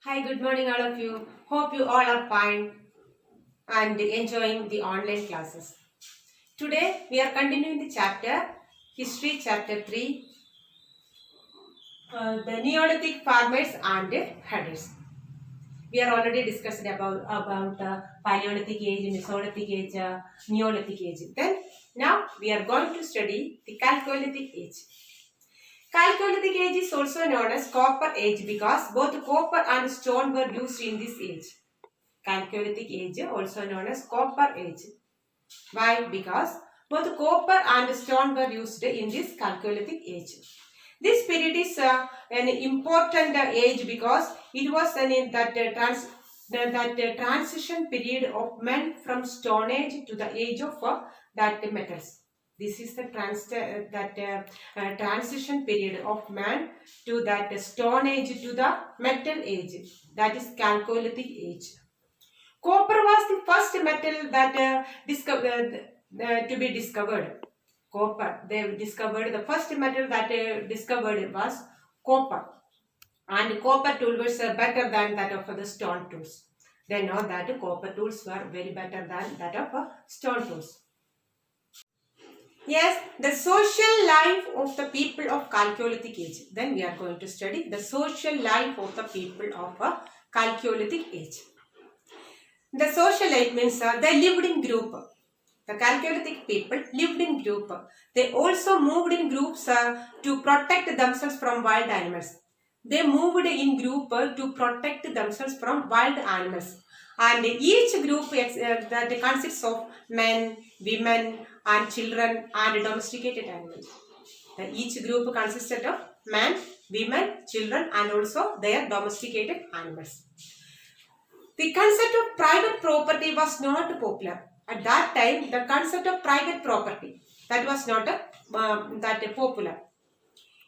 Hi, good morning, all of you. Hope you all are fine and enjoying the online classes. Today, we are continuing the chapter History, Chapter 3, the Neolithic farmers and herders. We are already discussed about Paleolithic age, Mesolithic age, Neolithic age. Then, now we are going to study the Chalcolithic age. Chalcolithic age is also known as Copper Age because both copper and stone were used in this age. Chalcolithic age, also known as Copper Age. Why? Because both copper and stone were used in this Chalcolithic age. This period is an important age because it was that transition period of men from Stone Age to the age of that metals. This is the transition period of man to that Stone Age to the Metal Age. That is Chalcolithic age. Copper was the first metal that to be discovered. Copper. They discovered the first metal that discovered was copper. And copper tools were better than that of the stone tools. They know that copper tools were very better than that of stone tools. Yes, the social life of the people of Chalcolithic age. Then we are going to study the social life of the people of Chalcolithic age. The social life means they lived in group. The Chalcolithic people lived in group. They also moved in groups to protect themselves from wild animals. They moved in group to protect themselves from wild animals. And each group that consists of men, women, and children and domesticated animals. Each group consisted of men, women, children, and also their domesticated animals. The concept of private property was not popular. At that time, the concept of private property that was not that popular.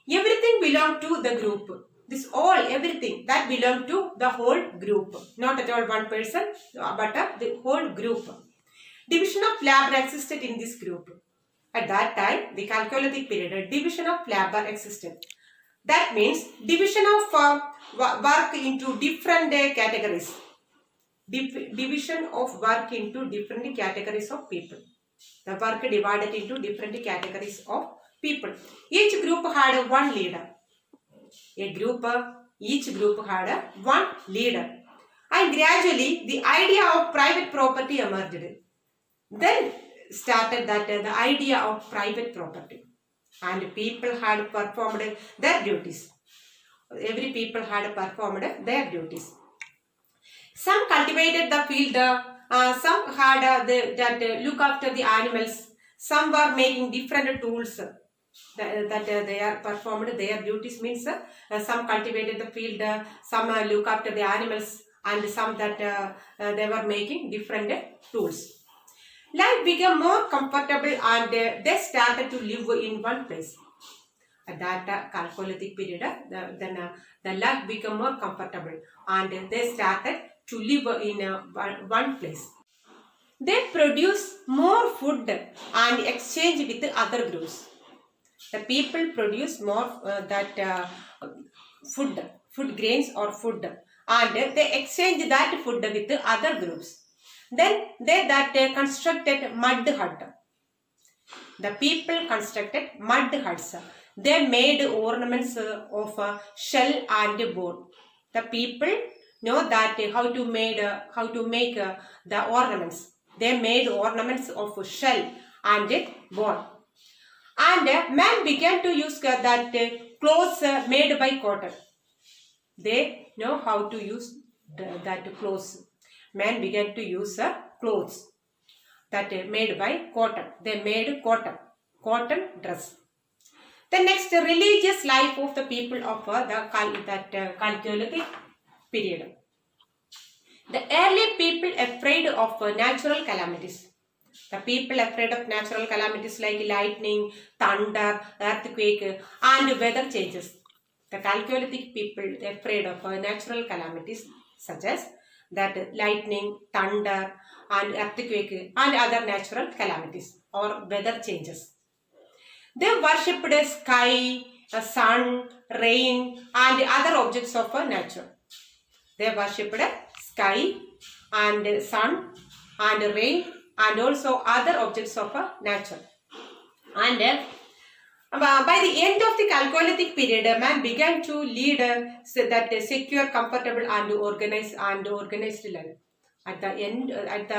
Everything belonged to the group. Everything that belonged to the whole group. Not at all one person, but the whole group. Division of labor existed in this group. At that time, the Chalcolithic period, a division of labor existed. That means division of work into different categories. Division of work into different categories of people. The work divided into different categories of people. Each group had one leader. Each group had one leader. And gradually the idea of private property emerged. Then started the idea of private property. And people had performed their duties. Every people had performed their duties. Some cultivated the field, some had look after the animals, some were making different tools that they are performed their duties means some cultivated the field, some look after the animals and some that they were making different tools. Life became more comfortable and they started to live in one place. At that Chalcolithic period, the life became more comfortable and they started to live in one place. They produce more food and exchange with other groups. The people produce more food grains or food, and they exchange that food with other groups. Then they constructed mud hut. The people constructed mud huts. They made ornaments of shell and bone. The people know that how to make the ornaments. They made ornaments of shell and bone. And man began to use that clothes made by cotton. They know how to use that clothes. Man began to use clothes that made by cotton. They made cotton dress. The next, religious life of the people of Chalcolithic period. The early people afraid of natural calamities. The people afraid of natural calamities like lightning, thunder, earthquake and weather changes. The Chalcolithic people afraid of natural calamities such as that lightning, thunder and earthquake and other natural calamities or weather changes. They worshipped a sky, a sun, rain and other objects of nature. They worshipped sky and sun and rain and also other objects of nature. And by the end of the Chalcolithic period, man began to lead that secure, comfortable, and organized life. At the end, that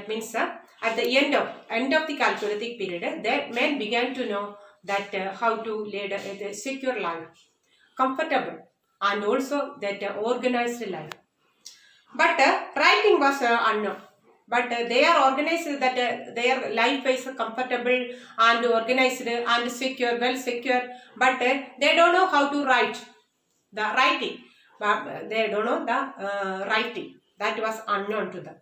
means at the end of the Chalcolithic period, that men began to know that how to lead a secure life, comfortable, and also that organized life. But writing was unknown. But they are organized that their life is comfortable and organized and secure, well secure. But they don't know how to write the writing. But they don't know the writing. That was unknown to them.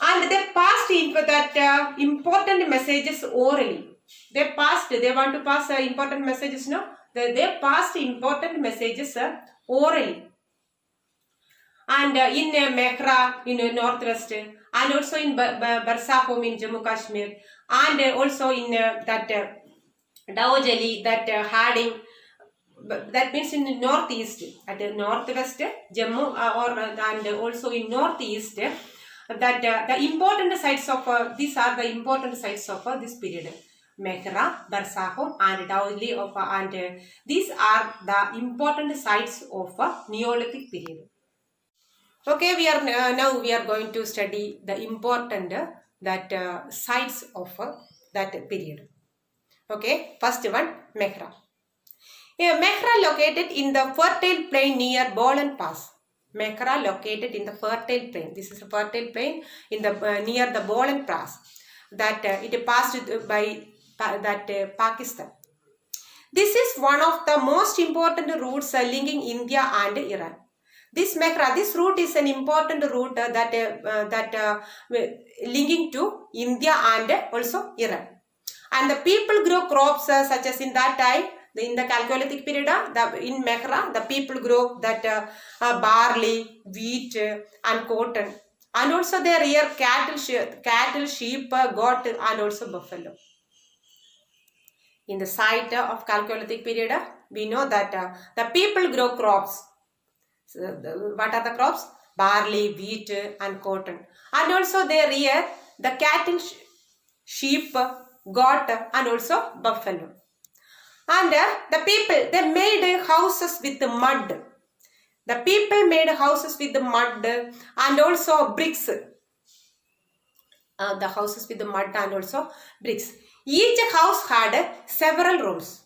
And they passed into that important messages orally. They want to pass important messages, no? They passed important messages orally. And in Mehra in northwest, and also in Barsahom in Jammu Kashmir, and also in that Daojali, that Harding, that means in northeast, at the northwest Jammu, and also in northeast, that the important sites of these are the important sites of this period. Mehra, Barsahom, and Daojali of and these are the important sites of Neolithic period. Okay, now we are going to study the important sites of that period. Okay, first one, Mehra. Mehra located in the fertile plain near Bolan Pass. Mehra located in the fertile plain. This is a fertile plain in the near the Bolan Pass. That it passed by Pakistan. This is one of the most important routes linking India and Iran. This Mehra, this route is an important route that linking to India and also Iran. And the people grow crops such as in that time, in the Chalcolithic period, in Mehra, the people grow that barley, wheat and cotton. And also they rear cattle, sheep, goat and also buffalo. In the site of Chalcolithic period, we know that the people grow crops. So what are the crops? Barley, wheat and cotton. And also they rear the cattle, sheep, goat and also buffalo. And the people, they made houses with mud. The people made houses with mud and also bricks. The houses with the mud and also bricks. Each house had several rooms.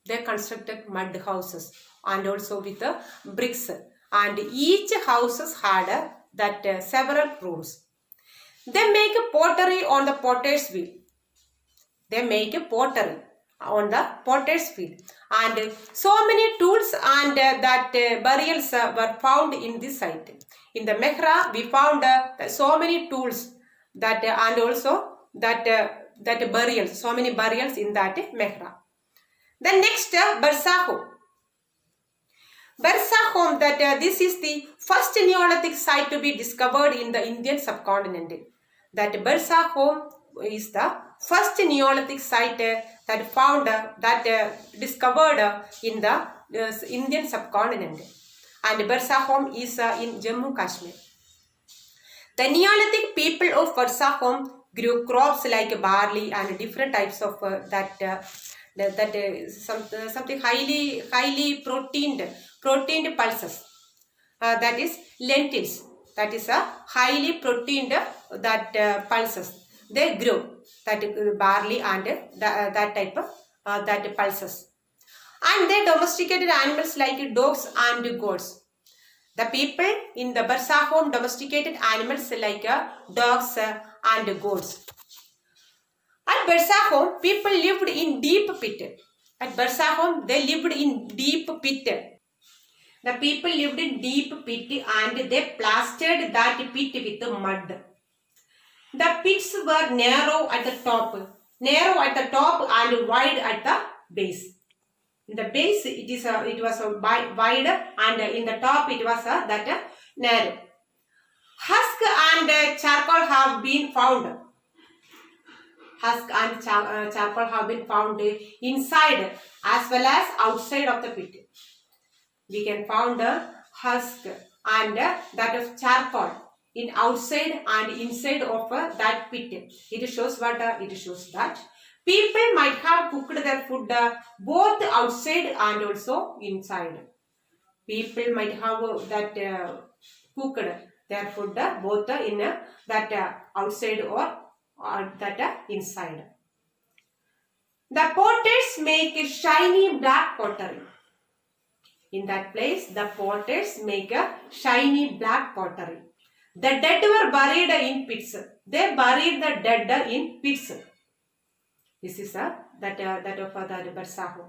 They constructed mud houses and also with the bricks. And each houses had that several rooms. They make pottery on the potter's wheel. They make pottery on the potter's wheel. And so many tools and that burials were found in this site. In the Mehra, we found so many tools that and also that burials, so many burials in that Mehra. Then next, Barsahom. Barsahom, that this is the first Neolithic site to be discovered in the Indian subcontinent. That Barsahom is the first Neolithic site that found discovered in the Indian subcontinent. And Barsahom is in Jammu Kashmir. The Neolithic people of Barsahom grew crops like barley and different types of something highly proteined pulses. That is lentils. That is a highly proteined pulses. They grew that barley and that type of that pulses. And they domesticated animals like dogs and goats. The people in the Barsahom domesticated animals like dogs and goats. At Barsahom, people lived in deep pit. At Barsahom, they lived in deep pit. The people lived in deep pit and they plastered that pit with mud. The pits were narrow at the top and wide at the base. In the base, it was wide, and in the top it was that narrow. Husk and charcoal have been found. Husk and charcoal have been found inside as well as outside of the pit. we can found a husk and that of charcoal in outside and inside of that pit. It shows what? It shows that people might have cooked their food both outside and also inside. People might have that cooked their food both in that outside or that inside. The potters make a shiny black pottery. In that place, the potters make a shiny black pottery. The dead were buried in pits. They buried the dead in pits. This is that of the Barsaho.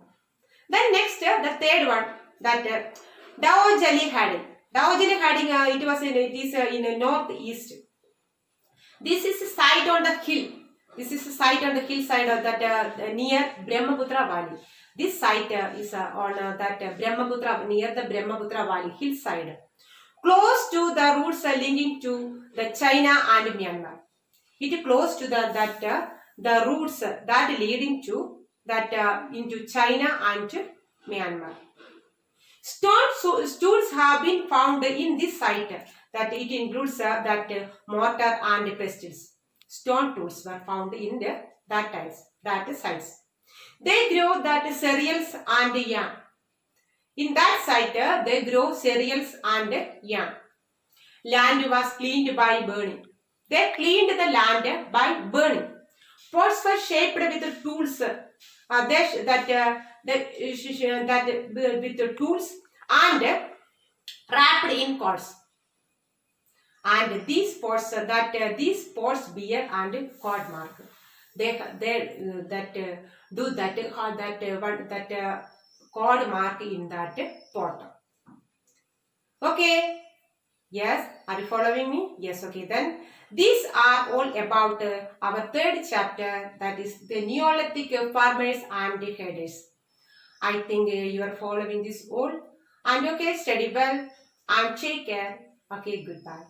Then next, the third one, that Dao Jali Hadding. Dao Jali Hadding, it is in northeast. This is a site on the hill. This is a site on the hillside of that near Brahmaputra Valley. This site is on that Brahmaputra, near the Brahmaputra Valley hillside, close to the routes linking to the China and Myanmar. It is close to the routes that leading to that into China and Myanmar. Stools have been found in this site. That it includes that mortar and pestles. Stone tools were found in that sites. They grow that cereals and yam. In that site, they grow cereals and yam. Land was cleaned by burning. They cleaned the land by burning. Pots were shaped with tools. With the tools and wrapped in cords. And these pots these pots bear and cord mark. They do that cord mark in that pot. Okay. Yes. Are you following me? Yes. Okay. Then these are all about our third chapter, that is the Neolithic farmers and herders. I think you are following this all. And okay, study well and take care. Okay, goodbye.